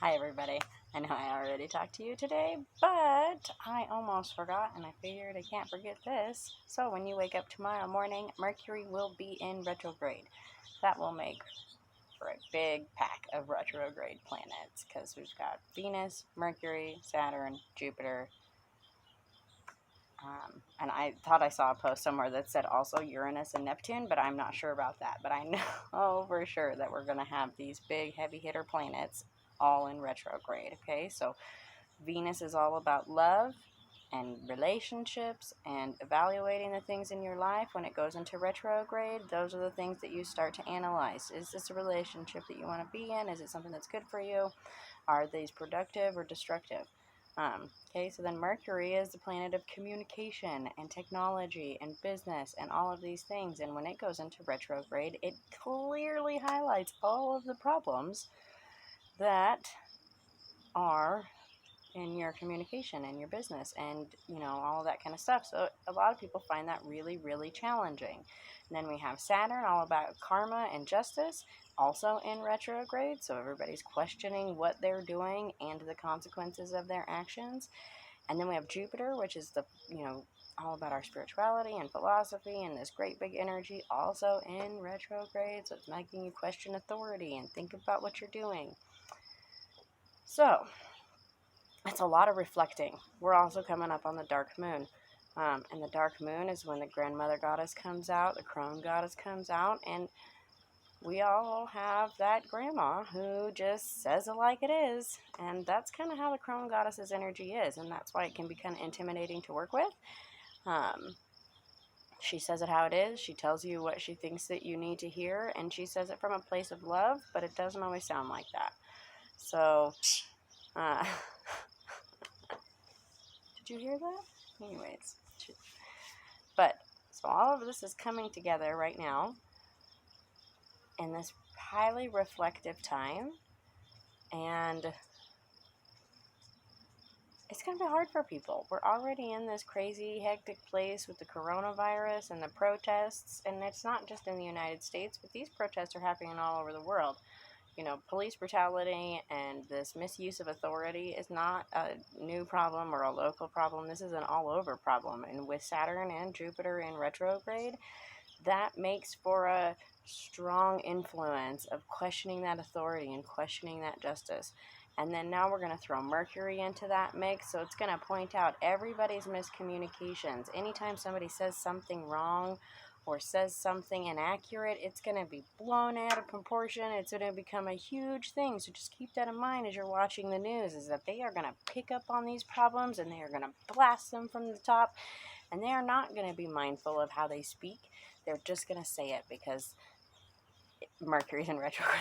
Hi everybody. I know I already talked to you today, but I almost forgot and I figured I can't forget this. So when you wake up tomorrow morning, Mercury will be in retrograde. That will make for a big pack of retrograde planets because we've got Venus, Mercury, Saturn, Jupiter. And I thought I saw a post somewhere that said also Uranus and Neptune, but I'm not sure about that. But I know for sure that we're going to have these big heavy hitter planets all in retrograde. Okay, so Venus is all about love and relationships and evaluating the things in your life. When it goes into retrograde, those are the things that you start to analyze. Is this a relationship that you want to be in? Is it something that's good for you? Are these productive or destructive? Okay, so then Mercury is the planet of communication and technology and business and all of these things. And when it goes into retrograde, it clearly highlights all of the problems that are in your communication and your business and all that kind of stuff. So a lot of people find that really challenging. And then we have Saturn, all about karma and justice, also in retrograde. So everybody's questioning what they're doing and the consequences of their actions. And then we have Jupiter, which is the all about our spirituality and philosophy and this great big energy, also in retrograde. So it's making you question authority and think about what you're doing. So it's a lot of reflecting. We're also coming up on the dark moon. And the dark moon is when the grandmother goddess comes out, the crone goddess comes out, and we all have that grandma who just says it like it is. And that's kind of how the crone goddess's energy is, and that's why it can be kind of intimidating to work with. She says it how it is. She tells you what she thinks that you need to hear, and she says it from a place of love, but it doesn't always sound like that. So, did you hear that? Anyways, but so all of this is coming together right now in this highly reflective time, and it's going to be hard for people. We're already in this crazy, hectic place with the coronavirus and the protests, and it's not just in the United States, but these protests are happening all over the world. Police brutality and this misuse of authority is not a new problem or a local problem. This is an all-over problem. And with Saturn and Jupiter in retrograde, that makes for a strong influence of questioning that authority and questioning that justice. And then now we're going to throw Mercury into that mix. So it's going to point out everybody's miscommunications. Anytime somebody says something wrong or says something inaccurate, it's going to be blown out of proportion. It's going to become a huge thing. So just keep that in mind as you're watching the news, is that they are going to pick up on these problems and they are going to blast them from the top. And they are not going to be mindful of how they speak. They're just going to say it because Mercury's in retrograde.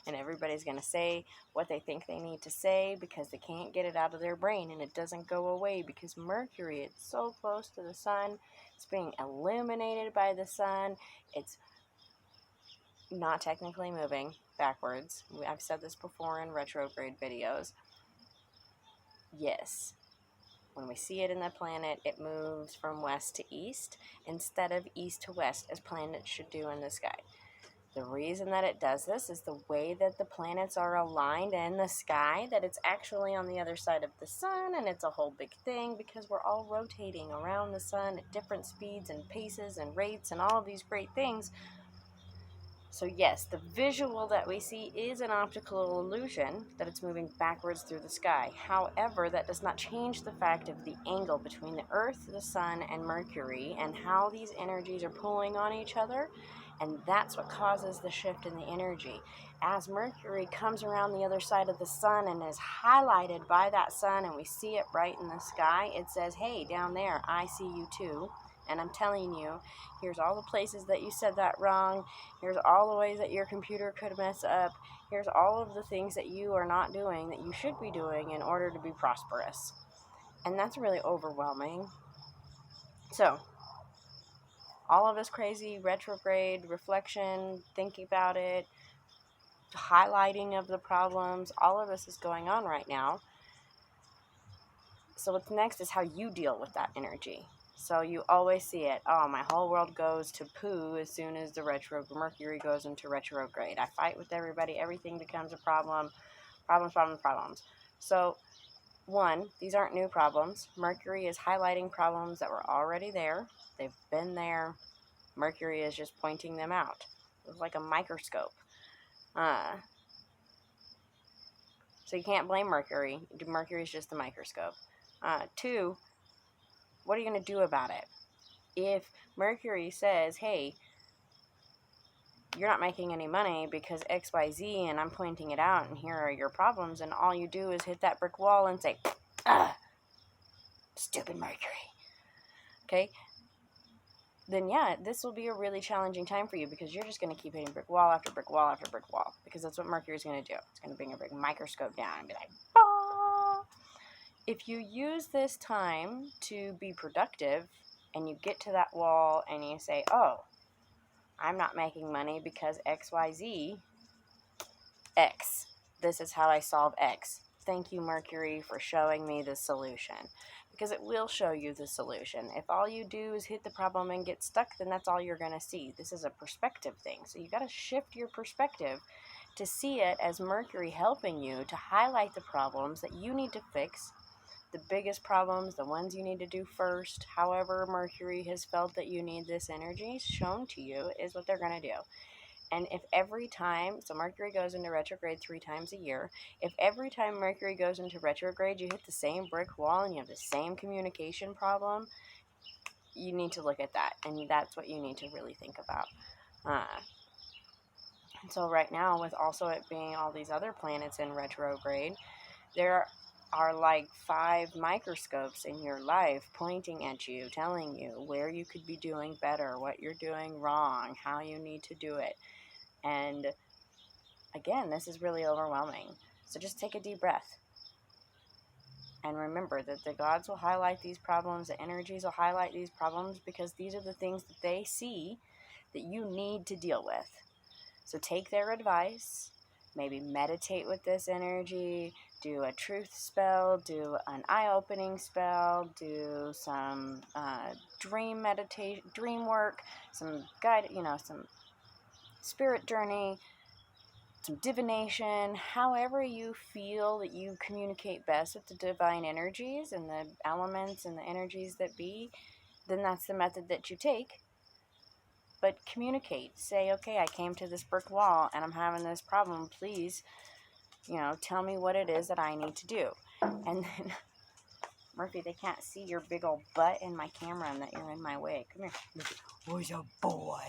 And everybody's going to say what they think they need to say because they can't get it out of their brain. And it doesn't go away because Mercury, it's so close to the sun. It's being illuminated by the sun. It's not technically moving backwards. I've said this before in retrograde videos. Yes, when we see it in the planet, it moves from west to east instead of east to west, as planets should do in the sky. The reason that it does this is the way that the planets are aligned in the sky, that it's actually on the other side of the sun, and it's a whole big thing because we're all rotating around the sun at different speeds and paces and rates and all of these great things. So yes, the visual that we see is an optical illusion, that it's moving backwards through the sky. However, that does not change the fact of the angle between the Earth, the Sun, and Mercury, and how these energies are pulling on each other. And that's what causes the shift in the energy. As Mercury comes around the other side of the sun and is highlighted by that sun, and we see it bright in the sky, it says, hey, down there, I see you too. And I'm telling you, here's all the places that you said that wrong. Here's all the ways that your computer could mess up. Here's all of the things that you are not doing that you should be doing in order to be prosperous. And that's really overwhelming. So, all of this crazy retrograde reflection, thinking about it, highlighting of the problems, all of this is going on right now. So what's next is how you deal with that energy. So you always see it. Oh, my whole world goes to poo as soon as the Mercury goes into retrograde. I fight with everybody. Everything becomes a problem. Problems. So, one, these aren't new problems. Mercury is highlighting problems that were already there. They've been there. Mercury is just pointing them out. It's like a microscope. So you can't blame Mercury. Mercury is just the microscope. Two, what are you going to do about it? If Mercury says, hey, you're not making any money because XYZ and I'm pointing it out and here are your problems, and all you do is hit that brick wall and say, stupid Mercury. Okay? Then yeah, this will be a really challenging time for you because you're just going to keep hitting brick wall after brick wall after brick wall, because that's what Mercury is going to do. It's going to bring a big microscope down and be like, bah! If you use this time to be productive and you get to that wall and you say, oh, I'm not making money because XYZ, X. This is how I solve X. Thank you, Mercury, for showing me the solution. Because it will show you the solution. If all you do is hit the problem and get stuck, then that's all you're going to see. This is a perspective thing. So you got to shift your perspective to see it as Mercury helping you to highlight the problems that you need to fix, the biggest problems, the ones you need to do first. However Mercury has felt that you need this energy shown to you is what they're going to do. And if every time, so Mercury goes into retrograde 3 times a year, if every time Mercury goes into retrograde you hit the same brick wall and you have the same communication problem, you need to look at that. And that's what you need to really think about. So right now, with also it being all these other planets in retrograde, there are like 5 microscopes in your life pointing at you, telling you where you could be doing better, what you're doing wrong, how you need to do it. And again, this is really overwhelming. So just take a deep breath. And remember that the gods will highlight these problems, the energies will highlight these problems, because these are the things that they see that you need to deal with. So take their advice, maybe meditate with this energy, do a truth spell, do an eye-opening spell, do some dream meditation, dream work, some guide, some spirit journey, some divination, however you feel that you communicate best with the divine energies and the elements and the energies that be, then that's the method that you take. But communicate. Say, okay, I came to this brick wall and I'm having this problem. Please, tell me what it is that I need to do. And then, Murphy, they can't see your big old butt in my camera and that you're in my way. Come here. Where's your boy?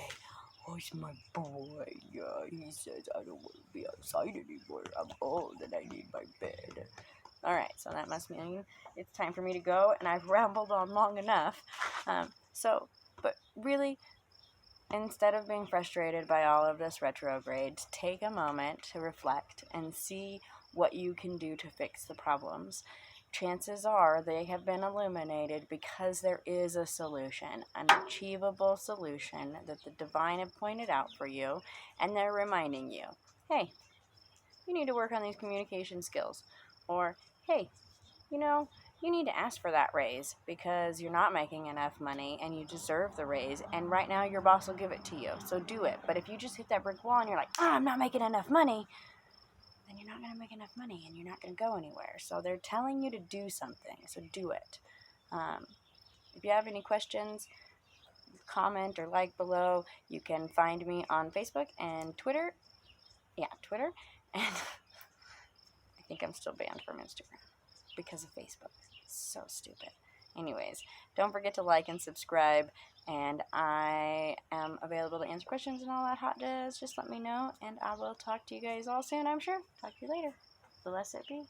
Where's my boy? Yeah, he says I don't want to be outside anymore. I'm old and I need my bed. Alright, so that must mean it's time for me to go, and I've rambled on long enough. But really, instead of being frustrated by all of this retrograde, take a moment to reflect and see what you can do to fix the problems. Chances are they have been illuminated because there is a solution, an achievable solution that the divine have pointed out for you, and they're reminding you, hey, you need to work on these communication skills. Or, hey, you need to ask for that raise because you're not making enough money and you deserve the raise, and right now your boss will give it to you, so do it. But if you just hit that brick wall and you're like, I'm not making enough money, then you're not going to make enough money and you're not going to go anywhere. So they're telling you to do something, so do it. If you have any questions, comment or like below. You can find me on Facebook and Twitter. Yeah, Twitter. And I think I'm still banned from Instagram because of Facebook. It's so stupid. Anyways, don't forget to like and subscribe, and I am available to answer questions and all that hot jazz. Just let me know, and I will talk to you guys all soon, I'm sure. Talk to you later. Blessed be.